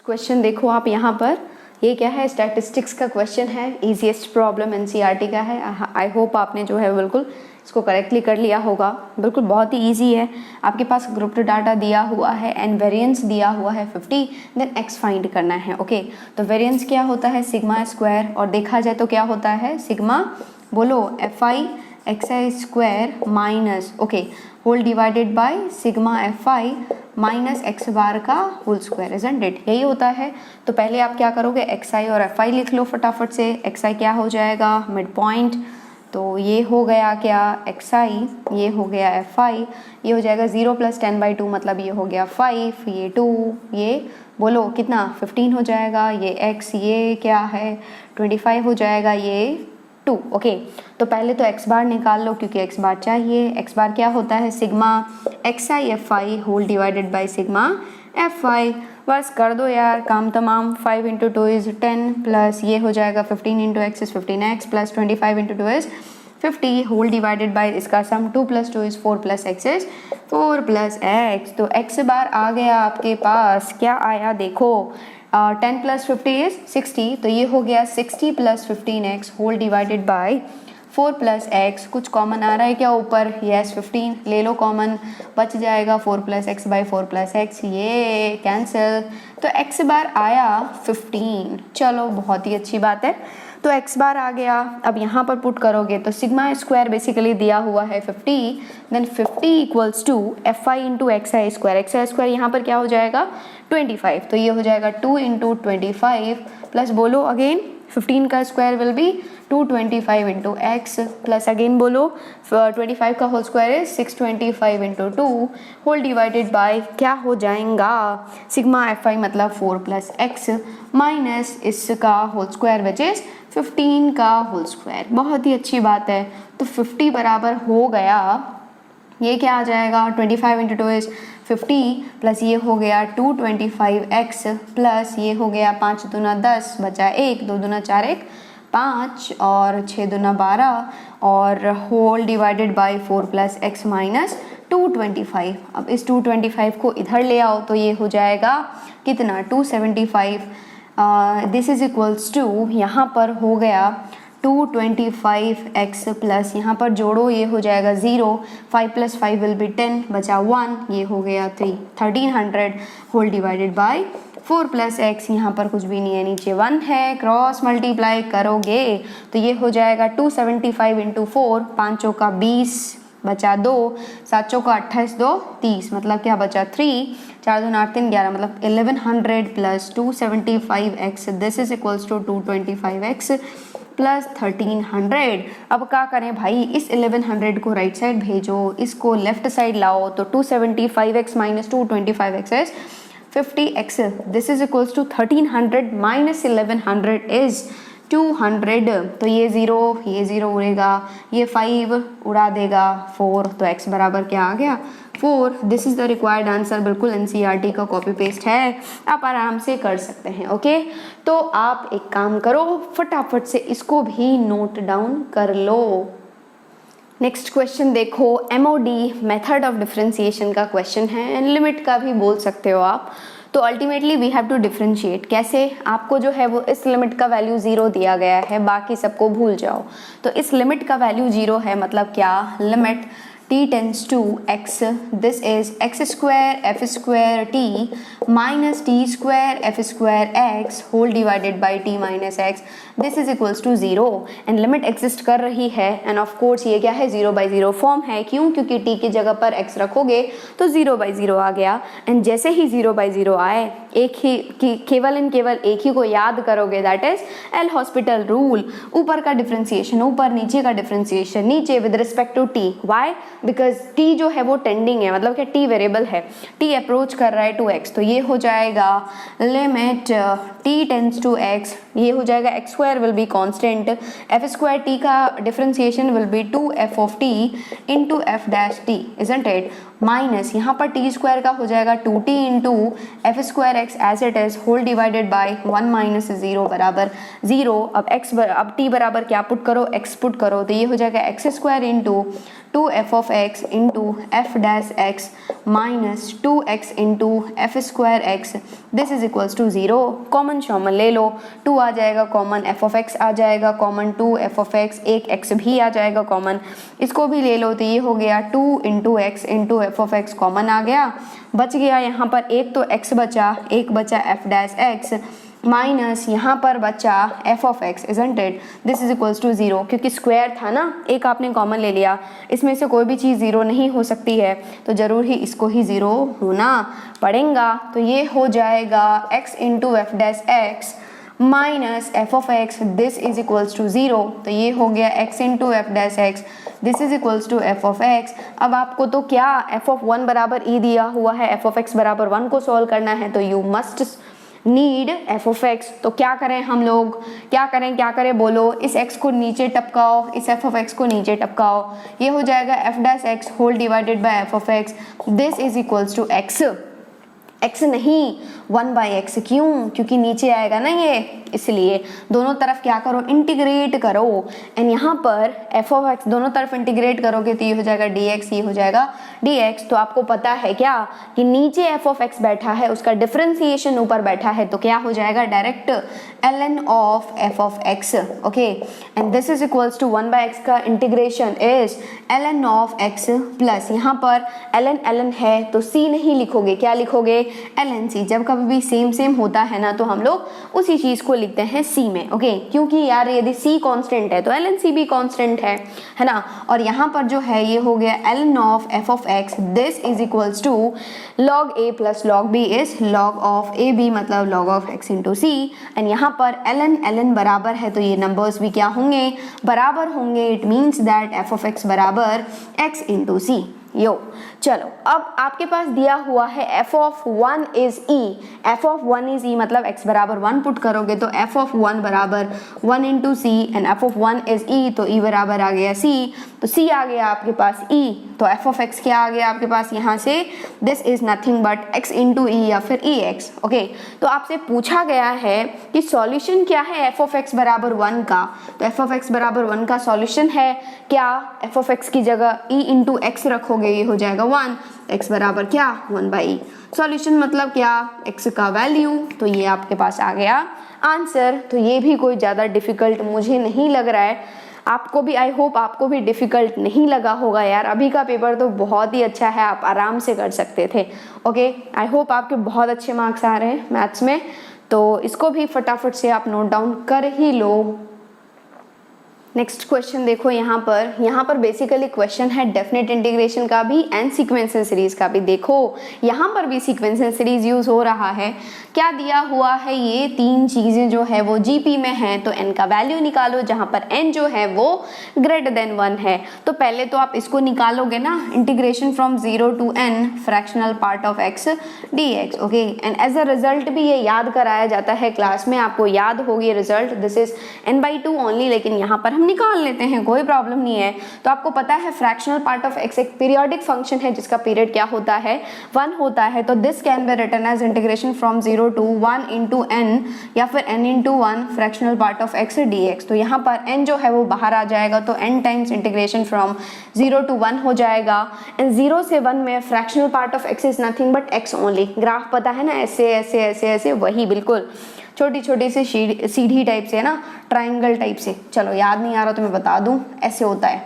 Question देखो आप यहाँ पर, ये क्या है, स्टैटिस्टिक्स का क्वेश्चन है, इजीएस्ट प्रॉब्लम एनसीईआरटी का है। आई होप आपने जो है बिल्कुल इसको करेक्टली कर लिया होगा। बिल्कुल बहुत ही इजी है। आपके पास ग्रुप्ड डाटा दिया हुआ है एंड वेरिएंस दिया हुआ है 50, देन एक्स फाइंड करना है। ओके, तो वेरिएंस क्या होता है, सिग्मा स्क्वायर, और देखा जाए तो क्या होता है, सिग्मा बोलो F I X I square minus whole divided by sigma F I minus X bar का होल स्क्वायर, इजंट इट, यही होता है। तो पहले आप क्या करोगे, एक्स आई और एफ आई लिख लो फटाफट से। एक्स आई क्या हो जाएगा, मिड पॉइंट, तो ये हो गया क्या, एक्स आई, ये हो गया एफ आई, ये हो जाएगा 0 + 10/2, मतलब ये हो गया 5, ये 2, ये बोलो कितना 15 हो जाएगा, ये एक्स, ये क्या है 25 हो जाएगा, ये 2। ओके, तो पहले तो एक्स बार निकाल लो क्योंकि एक्स बार चाहिए। एक्स बार क्या होता है, sigma x i f i whole divided by sigma F i. बस कर दो यार काम तमाम। 5 × 2 = 10 प्लस ये हो जाएगा 15 × x = 15x plus 25 × 2 = 50 whole divided by इसका सम 2 + 2 = 4 + x = 4 + x। तो x बार आ गया आपके पास, क्या आया देखो, 10 + 50 = 60, तो ये हो गया 60 + 15x whole divided by 4 + x। कुछ कॉमन आ रहा है क्या ऊपर, यस 15 ले लो कॉमन, बच जाएगा 4 + x / 4 + x, ये कैंसिल। तो x बार आया 15, चलो बहुत ही अच्छी बात है। तो x बार आ गया, अब यहाँ पर पुट करोगे तो सिग्मा स्क्वायर बेसिकली दिया हुआ है 50, then 50 = fi × xi square. xi square यहाँ पर क्या हो जाएगा 25, तो ये हो जाएगा 2 × 25 प्लस बोलो अगेन 15 का square will be 225 × x plus again बोलो 25 का whole square is 625 × 2 whole divided by क्या हो जाएगा, सिग्मा एफ आई मतलब 4 + x माइनस इसका होल स्क्वायर विच इज 15 का होल स्क्वायर। बहुत ही अच्छी बात है। तो 50 बराबर हो गया, ये क्या आ जाएगा, 25 × 2 = 50 प्लस ये हो गया 225x प्लस ये हो गया 5 दूना 10 बचा 1, 2 दूना 4 1 5 और 6 दूना 12 और whole divided by 4 + x minus 225। अब इस 225 को इधर ले आओ तो ये हो जाएगा कितना 275। दिस इज इक्वल्स टू, यहाँ पर हो गया 225x प्लस यहाँ पर जोड़ो ये हो जाएगा 0, 5 + 5 विल बी 10 बचा 1, ये हो गया 1300 होल डिवाइडेड बाय 4 + x, यहाँ पर कुछ भी नहीं है, नीचे 1 है, क्रॉस मल्टीप्लाई करोगे तो ये हो जाएगा 275 × 4, 5 का 20 बचा 2, 7 का 28 2 30, मतलब क्या बचा 3, 4 2 8 3 11, मतलब 1100 plus 275x, this is equals to 225x plus 1300। अब क्या करें भाई, इस 1100 को राइट साइड भेजो, इसको लेफ्ट साइड लाओ, तो 275x minus 225x is 50x, this is equals to 1300 minus 1100 is 200। तो ये 0 उड़ेगा, ये 5 उड़ा देगा 4, तो x बराबर क्या आ गया 4। This is the required answer. बिल्कुल एनसीईआरटी का कॉपी पेस्ट है, आप आराम से कर सकते हैं। ओके, तो आप एक काम करो, फटाफट से इसको भी नोट डाउन कर लो। नेक्स्ट क्वेश्चन देखो, एमओडी मेथड ऑफ डिफरेंशिएशन का क्वेश्चन है, एंड लिमिट का भी बोल सकते हो आप। तो ultimately we have to differentiate, कैसे, आपको जो है वो इस लिमिट का वैल्यू 0 दिया गया है, बाकी सबको भूल जाओ। तो इस लिमिट का वैल्यू 0 है, मतलब क्या, limit t tends to x, this is x² f² t minus t² f² x whole divided by t minus x, this is equals to 0, and limit exist कर रही है, and of course ये क्या है 0/0 form है। क्यों, क्योंकि t की जगह पर x रखोगे तो 0/0 आ गया, एंड जैसे ही 0/0 आए एक ही केवल एक ही को याद करोगे, that is L hospital rule. ऊपर का डिफरेंशिएशन ऊपर, नीचे का डिफरेंशिएशन नीचे with respect to t। Why, because t जो है वो टेंडिंग है, मतलब क्या t वेरिएबल है, t अप्रोच कर रहा है टू x, तो ये हो जाएगा limit t tends to x, ये हो जाएगा x² will be constant, f² t का differentiation will be 2f of t into f dash t, isn't it? Minus यहाँ पर टी स्क्वायर का हो जाएगा 2t into F square x as it is whole divided by 1 minus 0 बराबर 0। अब T बराबर क्या पुट करो, x पुट करो, तो ये हो जाएगा X square into 2f of x into F dash x minus 2x into F square X, this is equals to 0। Common शॉमन ले लो, 2 आ जाएगा कॉमन, f ऑफ x आ जाएगा कॉमन, 2f ऑफ x, एक x भी आ जाएगा कॉमन, इसको भी ले लो, तो ये हो गया 2 into X into F of X common आ गया, बच गया यहाँ पर एक तो x बचा, एक बचा f डैश एक्स माइनस यहाँ पर बचा f of x, isn't it, this is equals to 0, क्योंकि स्क्वायर था ना, एक आपने कॉमन ले लिया, इसमें से कोई भी चीज़ 0 नहीं हो सकती है, तो ज़रूर ही इसको ही 0 होना पड़ेगा। तो ये हो जाएगा x into F dash x minus f of x, this is equals to 0, तो ये हो गया x into F dash x, this is equals to f of x. अब आपको तो क्या f ऑफ 1 बराबर e दिया हुआ है, f ऑफ x बराबर 1 को सॉल्व करना है, तो you must need f of x। तो क्या करें हम लोग, क्या करें बोलो, इस x को नीचे टपकाओ, इस f ऑफ x को नीचे टपकाओ, ये हो जाएगा f dash x whole divided by f of x, this is equals to x नहीं 1 बाई एक्स, क्यों, क्योंकि नीचे आएगा ना ये, इसलिए दोनों तरफ क्या करो, इंटीग्रेट करो, एंड यहाँ पर f ऑफ x दोनों तरफ इंटीग्रेट करोगे तो ये हो जाएगा dx, ये हो जाएगा dx। तो आपको पता है क्या कि नीचे f ऑफ x बैठा है, उसका डिफरेंशिएशन ऊपर बैठा है, तो क्या हो जाएगा direct ln of f of x, okay, and this is equals to 1 by x का integration is ln of x plus यहाँ पर ln है तो c नहीं लिखोगे, क्या लिखोगे ln c। जब कभी भी सेम होता है ना तो हम लोग उसी चीज को लिखते हैं c में, ओके, क्योंकि यार यदि c कांस्टेंट है तो ln c भी कांस्टेंट है ना। और यहाँ पर जो है ये हो गया ln of f of x, this is equals to log a plus log b is log of a b, मतलब log of x into c, and यहाँ पर ln बराबर है तो ये नंबर्स भी क्या होंगे, बराबर होंगे, it means that f of x बराबर x इंटू c। यो चलो, अब आपके पास दिया हुआ है f of 1 is e, f of 1 is e मतलब x बराबर 1 पुट करोगे तो f ऑफ 1 बराबर 1 into c, and f of 1 is e, तो e बराबर आ गया c, तो c आ गया आपके पास e, तो f ऑफ x क्या आ गया आपके पास यहाँ से, this is nothing but x into e या फिर ex, ओके। तो आपसे पूछा गया है कि सॉल्यूशन क्या है f ऑफ x बराबर 1 का, तो f ऑफ x बराबर 1 का सॉल्यूशन है क्या, f ऑफ x की जगह e इंटू x रखोगे, ये हो जाएगा 1, x बराबर क्या 1 बाई e। सॉल्यूशन मतलब क्या, x का वैल्यू, तो ये आपके पास आ गया आंसर। तो ये भी कोई ज़्यादा डिफिकल्ट मुझे नहीं लग रहा है, आपको भी, आई होप आपको भी डिफिकल्ट नहीं लगा होगा यार, अभी का पेपर तो बहुत ही अच्छा है, आप आराम से कर सकते थे, ओके। आई होप आपके बहुत अच्छे मार्क्स आ रहे हैं मैथ्स में, तो इसको भी फटाफट से आप नोट डाउन कर ही लो। नेक्स्ट क्वेश्चन देखो, यहाँ पर बेसिकली क्वेश्चन है डेफिनेट इंटीग्रेशन का भी एंड सीक्वेंशियल सीरीज का भी। देखो यहाँ पर भी सीक्वेंशियल सीरीज यूज हो रहा है, क्या दिया हुआ है, ये तीन चीजें जो है वो जीपी में है, तो n का वैल्यू निकालो, जहाँ पर n जो है वो ग्रेटर देन 1 है। तो पहले तो आप इसको निकालोगे ना, integration from 0 to n fractional part of x dx, okay, and as a result भी ये याद कराया जाता है क्लास में, आपको याद होगी result, this is n/2 only, लेकिन यहाँ पर हम निकाल लेते हैं, कोई प्रॉब्लम नहीं है। तो आपको पता है फ्रैक्शनल पार्ट ऑफ x एक पीरियोडिक फंक्शन है जिसका पीरियड क्या होता है, 1 होता है, तो this can be written as integration from 0 to 1 into n या फिर n into 1 fractional part of x dx। तो यहाँ पर n जो है वो बाहर आ जाएगा, तो n times integration from 0 to 1 हो जाएगा, एंड 0 से 1 में fractional part of x is nothing but x only. Graph पता है ना, ऐसे ऐसे ऐसे ऐसे, वही बिल्कुल छोटी छोटी सी सीढ़ी टाइप से है ना, ट्राइंगल टाइप से। चलो याद नहीं आ रहा तो मैं बता दूं, ऐसे होता है,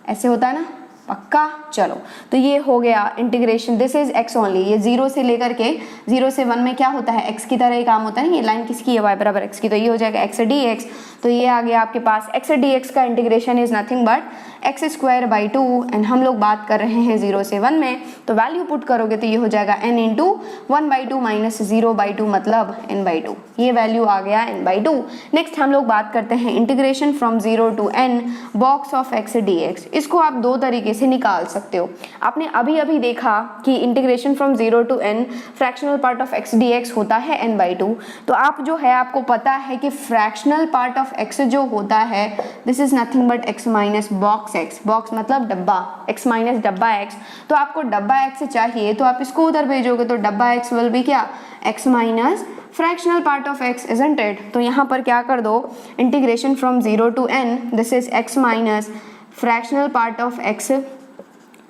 ऐसे होता है ना, पक्का। चलो तो ये हो गया integration, this is x only, ये 0 से लेकर के 0 से 1 में क्या होता है, x की तरह ही काम होता है ना, ये लाइन किसकी है, y बराबर x की, तो ये हो जाएगा x dx। तो ये आ गया आपके पास x dx का integration is nothing but x square by 2, and हम लोग बात कर रहे हैं 0 से 1 में, तो वैल्यू पुट करोगे तो ये हो जाएगा n इंटू 1/2 माइनस 0/2 मतलब n/2, ये वैल्यू आ गया n/2। नेक्स्ट हम लोग बात करते हैं integration from 0 to n box of x dx। इसको आप दो तरीके से निकाल सकते हो। आपने अभी अभी देखा कि integration from 0 to n fractional part of x dx होता है n/2, तो आप जो है आपको पता है कि फ्रैक्शनल पार्ट ऑफ x जो होता है this is nothing but x minus box box x, box मतलब डब्बा, एक्स माइनस डब्बा एक्स, तो आपको डब्बा एक्स चाहिए तो आप इसको उधर भेजोगे तो डब्बा एक्स विल बी क्या, x minus fractional part of x, isn't it? तो यहाँ पर क्या कर दो, integration from 0 to n, this is x minus fractional part of x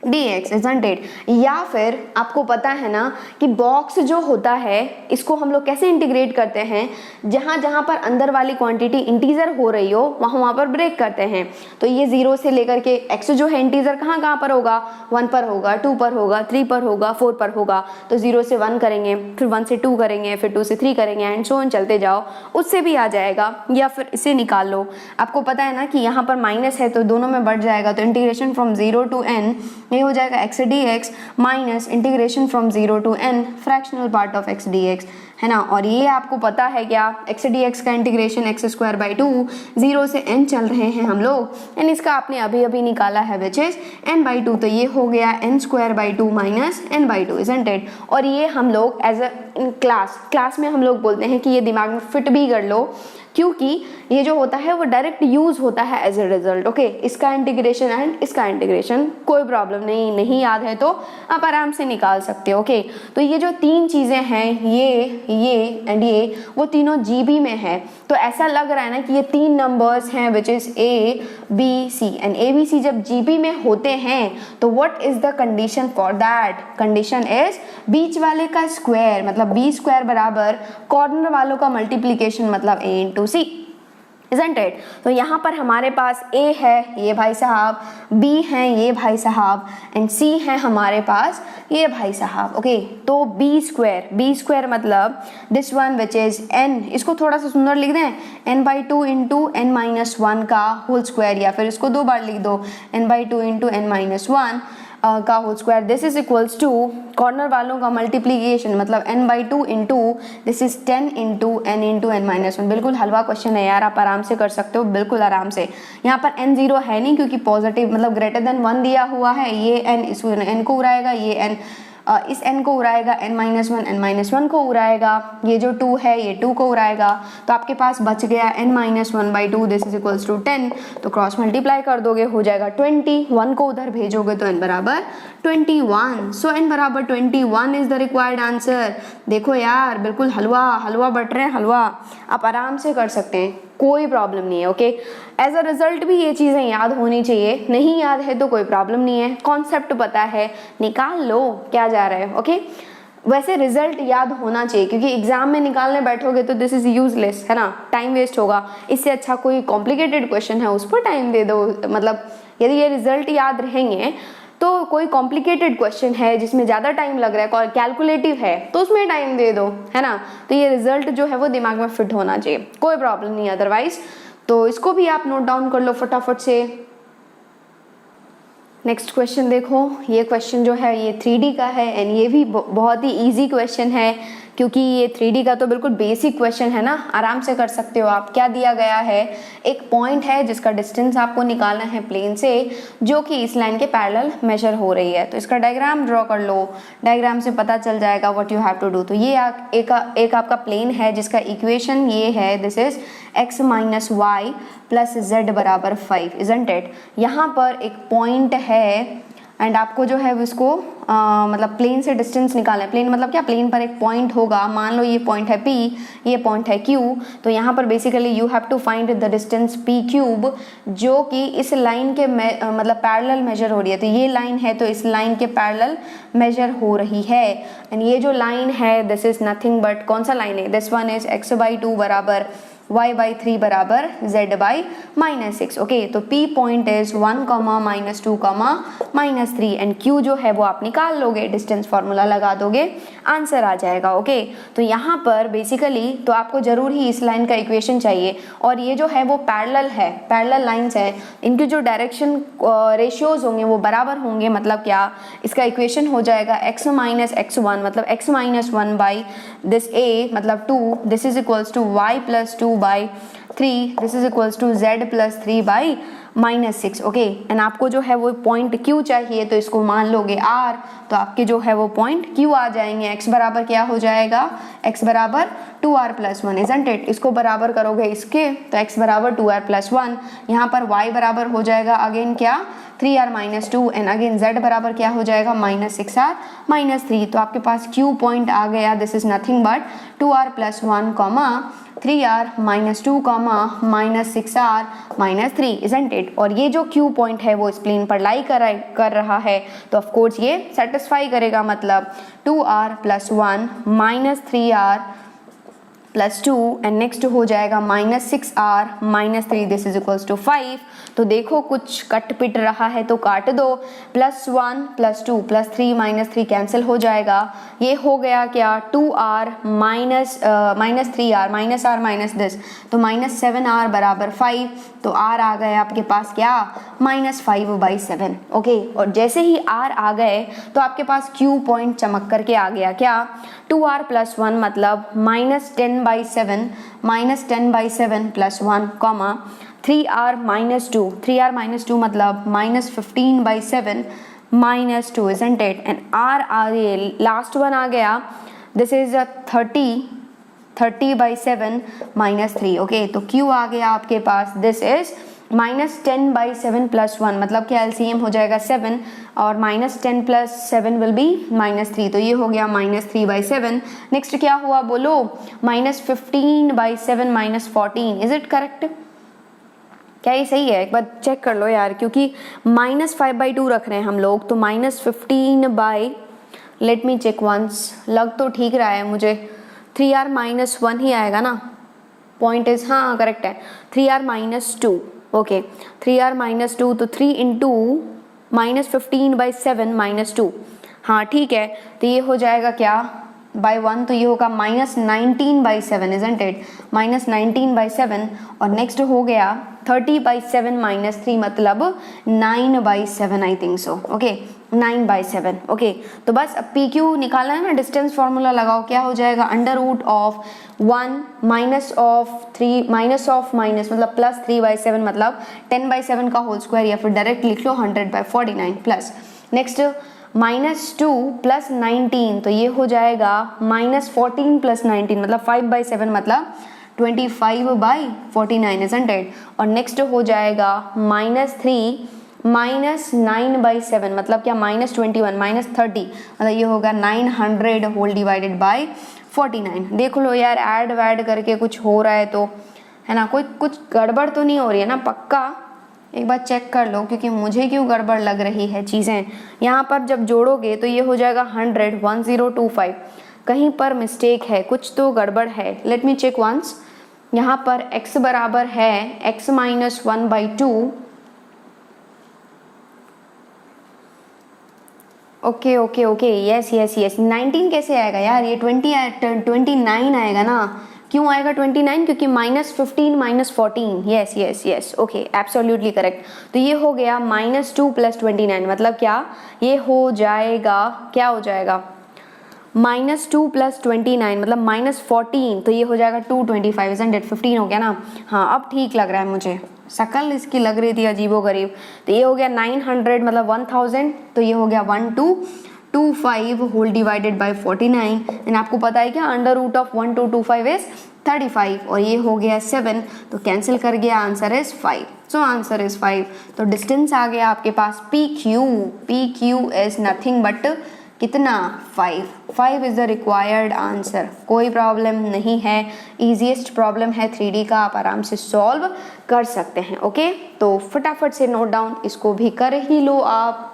dx, isn't it? या फिर आपको पता है ना कि बॉक्स जो होता है इसको हम लोग कैसे इंटीग्रेट करते हैं, जहाँ जहाँ पर अंदर वाली क्वांटिटी इंटीजर हो रही हो वहाँ पर ब्रेक करते हैं। तो ये 0 से लेकर के x जो है इंटीजर कहाँ कहाँ पर होगा, 1 पर होगा, 2 पर होगा, 3 पर होगा, 4 पर होगा। तो 0 से 1 करेंगे, फिर 1 से 2 करेंगे, फिर 2 से 3 करेंगे एंड सो ऑन चलते जाओ, उससे भी आ जाएगा। या फिर इसे निकाल लो, आपको पता है ना कि यहाँ पर माइनस है तो दोनों में बढ़ जाएगा, तो इंटीग्रेशन फ्रॉम 0 to n ये हो जाएगा x dx minus integration from 0 to n fractional part of x dx, है ना। और ये आपको पता है क्या, x dx का इंटीग्रेशन x²/2, 0 से n चल रहे हैं हम लोग, एंड इसका आपने अभी अभी निकाला है विच इज n/2, तो ये हो गया n²/2 minus n/2, isn't it? और ये हम लोग एज अ क्लास में हम लोग बोलते हैं कि ये दिमाग में फिट भी कर लो, क्योंकि ये जो होता है वो डायरेक्ट यूज होता है एज ए रिजल्ट। ओके, इसका इंटीग्रेशन एंड इसका इंटीग्रेशन, कोई प्रॉब्लम नहीं याद है तो आप आराम से निकाल सकते हो। ओके, तो ये जो तीन चीजें हैं, ये एंड ये, वो तीनों जीबी में है। तो ऐसा लग रहा है ना कि ये तीन नंबर्स हैं which is A B C, and A B C जब जीबी में होते हैं तो what is the condition for that, condition is बीच वाले का स्क्वायर मतलब बी स्क्वायर बराबर कॉर्नर वालों का मल्टीप्लीकेशन मतलब ए इंटू सी, isn't it? तो यहाँ पर हमारे पास A है ये भाई साहब, B है ये भाई साहब, एंड C है हमारे पास ये भाई साहब। ओके, तो B स्क्वायर मतलब this one which is n, इसको थोड़ा सा सुंदर लिख दें, n/2 इंटू n-1 का होल स्क्वायर, या फिर इसको 2 बार लिख दो, n/2 इंटू n-1 का whole square, this is equals to corner वालों का मल्टीप्लीकेशन मतलब n/2 into this is 10 into n into n-1। बिल्कुल हलवा क्वेश्चन है यार, आप आराम से कर सकते हो, बिल्कुल आराम से। यहाँ पर n 0 है नहीं क्योंकि पॉजिटिव मतलब ग्रेटर देन 1 दिया हुआ है, ये n इस n को उड़ाएगा, ये n इस n को उड़ाएगा, n-1 n-1 को उड़ाएगा, ये जो 2 है ये 2 को उड़ाएगा, तो आपके पास बच गया n-1/2, this is equals to 10, तो क्रॉस मल्टीप्लाई कर दोगे हो जाएगा 20, 1 को उधर भेजोगे तो n बराबर 21, सो n बराबर 21 इज द रिक्वायर्ड आंसर। देखो यार, बिल्कुल हलवा बट रहे हैं, हलवा आप आराम से कर सकते हैं, कोई प्रॉब्लम नहीं है। ओके, एज अ रिजल्ट भी ये चीज़ें याद होनी चाहिए, नहीं याद है तो कोई प्रॉब्लम नहीं है, कॉन्सेप्ट पता है, निकाल लो क्या जा रहा है। ओके, वैसे रिजल्ट याद होना चाहिए क्योंकि एग्जाम में निकालने बैठोगे तो दिस इज यूजलेस, है ना, टाइम वेस्ट होगा। इससे अच्छा कोई कॉम्प्लिकेटेड क्वेश्चन है उस पर टाइम दे दो, मतलब यदि ये रिजल्ट याद रहेंगे तो कोई कॉम्प्लिकेटेड क्वेश्चन है जिसमें ज़्यादा टाइम लग रहा है, कैलकुलेटिव है, तो उसमें टाइम दे दो, है ना। तो ये रिजल्ट जो है वो दिमाग में फिट होना चाहिए, कोई प्रॉब्लम नहीं अदरवाइज। तो इसको भी आप नोट डाउन कर लो फटाफट से। नेक्स्ट क्वेश्चन देखो, ये क्वेश्चन जो है ये 3D का है एंड ये भी बहुत ही इजी क्वेश्चन है क्योंकि ये 3D का तो बिल्कुल बेसिक क्वेश्चन है ना, आराम से कर सकते हो आप। क्या दिया गया है, एक पॉइंट है जिसका डिस्टेंस आपको निकालना है प्लेन से, जो कि इस लाइन के पैरेलल मेजर हो रही है। तो इसका डायग्राम ड्रॉ कर लो, डायग्राम से पता चल जाएगा what you have to do. तो ये एक आपका प्लेन है जिसका इक्वेशन ये है, this is x minus y plus z बराबर 5, isn't it? यहाँ पर एक पॉइंट है एंड आपको जो है इसको मतलब प्लेन से डिस्टेंस निकालना है। प्लेन मतलब क्या, प्लेन पर एक पॉइंट होगा, मान लो ये पॉइंट है P, ये पॉइंट है Q, तो यहाँ पर basically you have to find the distance P³ जो कि इस लाइन के मतलब पैरेलल मेजर हो रही है। तो ये लाइन है तो इस लाइन के पैरेलल मेजर हो रही है, एंड ये जो लाइन है दिस इज नथिंग बट, कौन सा लाइन है, दिस वन इज x/2 बराबर y/3 बराबर z/-6। ओके, तो P point is 1, -2, -3 and Q जो है वो आप निकाल लोगे, डिस्टेंस फार्मूला लगा दोगे, आंसर आ जाएगा। ओके, तो यहाँ पर बेसिकली तो आपको जरूर ही इस लाइन का इक्वेशन चाहिए, और ये जो है वो पैरेलल है, पैरेलल लाइंस है, इनकी जो डायरेक्शन रेशियोज होंगे वो बराबर होंगे। मतलब क्या, इसका इक्वेशन हो जाएगा x माइनस x1 मतलब x माइनस 1 बाई दिस a मतलब 2, this is equals to y plus 2 by 3, this is equals to z plus 3 by -6, okay. And आपको जो है वो पॉइंट Q चाहिए, तो इसको मान लोगे R, तो आपके जो है वो पॉइंट Q आ जाएंगे। x बराबर क्या हो जाएगा, x बराबर 2r+1, इजंट इट। इसको बराबर करोगे इसके, तो x बराबर 2r+1, यहाँ पर y बराबर हो जाएगा अगेन क्या, 3r-2, एंड अगेन z बराबर क्या हो जाएगा, -6r-3। तो आपके पास Q पॉइंट आ गया, this is nothing but 2r+1, 3r-2, -6r-3, isn't it. और ये जो Q पॉइंट है वो इस प्लेन पर लाई कर रहा है, तो ऑफ कोर्स ये सेटिस्फाई करेगा, मतलब 2r+1 -3r+2 एंड नेक्स्ट हो जाएगा -6r-3, this is equals to 5। तो देखो कुछ कट पिट रहा है तो काट दो, +1 +2 +3 -3 कैंसिल हो जाएगा। ये हो गया क्या, 2r -3r -r तो -7r बराबर 5, तो r आ गए आपके पास क्या, -5/7, ओके। और जैसे ही r आ गए तो आपके पास Q पॉइंट चमक करके आ गया, क्या, 2r+1 मतलब -10/7 +1, 3r-2 मतलब -15/7 -2, isn't it? एंड r आ गए, लास्ट वन आ गया, दिस इज 30/7 -3, ओके। तो Q आ गया आपके पास, दिस इज -10/7 +1 मतलब क्या, LCM हो जाएगा 7, और -10 + 7 विल बी -3, तो ये हो गया -3/7। नेक्स्ट क्या हुआ बोलो, -15/7 -14, इज इट करेक्ट? क्या ये सही है? एक बार चेक कर लो यार, क्योंकि -5/2 रख रहे हैं हम लोग, तो -15 लेट मी चेक वंस, लग तो ठीक रहा है मुझे, 3r-1 ही आएगा ना, पॉइंट इज, हाँ करेक्ट है, 3r-2, ओके। 3r-2 तो 3 इंटू -15/7 -2, हाँ ठीक है। तो ये हो जाएगा क्या, by 1, तो ये होगा -19/7, isn't it? -19/7, और नेक्स्ट हो गया 30/7 -3 मतलब 9/7, I think so, okay, 9/7, okay. तो बस अब PQ निकालना है ना, डिस्टेंस फॉर्मूला लगाओ, क्या हो जाएगा, √1 -3 मतलब +3/7 मतलब 10/7 का होल स्क्वायर, या फिर डायरेक्ट लिख लो 100/49 प्लस, नेक्स्ट -2 + 19, तो ये हो जाएगा -14 + 19 मतलब 5/7 मतलब 25/49, isn't it? और नेक्स्ट हो जाएगा -3 -9/7 मतलब क्या, -21 -30 मतलब ये होगा 900 होल डिवाइडेड बाय 49। देख लो यार, ऐड वैड करके कुछ हो रहा है तो, है ना, कोई कुछ गड़बड़ तो नहीं हो रही है ना, पक्का एक बार चेक कर लो, क्योंकि मुझे क्यों गड़बड़ लग रही है चीज़ें। यहाँ पर जब जोड़ोगे तो ये हो जाएगा 1025, कहीं पर मिस्टेक है, कुछ तो गड़बड़ है, लेट मी चेक वंस। यहाँ पर x बराबर है x - 1/2, okay okay okay, yes yes yes, 19 कैसे आएगा यार, ये 29 आएगा ना। क्यों आएगा 29? क्योंकि -15 -14, yes yes yes, okay, absolutely correct. तो ये हो गया -2 + 29 मतलब क्या, ये हो जाएगा, क्या हो जाएगा, -2 + 29 मतलब -14, तो ये हो जाएगा 225, isn't it? 15 हो गया ना, हाँ अब ठीक लग रहा है मुझे, शकल इसकी लग रही थी अजीबोगरीब। तो ये हो गया 900 मतलब 1000, तो ये हो गया 1225 होल डिवाइडेड बाय 49, एंड आपको पता है क्या, √1225 इज 35, और ये हो गया 7, तो कैंसिल कर गया, answer is 5, so answer is 5। तो डिस्टेंस आ गया आपके पास PQ इज नथिंग बट कितना, 5 इज द रिक्वायर्ड आंसर। कोई प्रॉब्लम नहीं है, इजीएस्ट प्रॉब्लम है 3D का, आप आराम से सॉल्व कर सकते हैं, ओके। तो फटाफट से नोट डाउन इसको भी कर ही लो आप।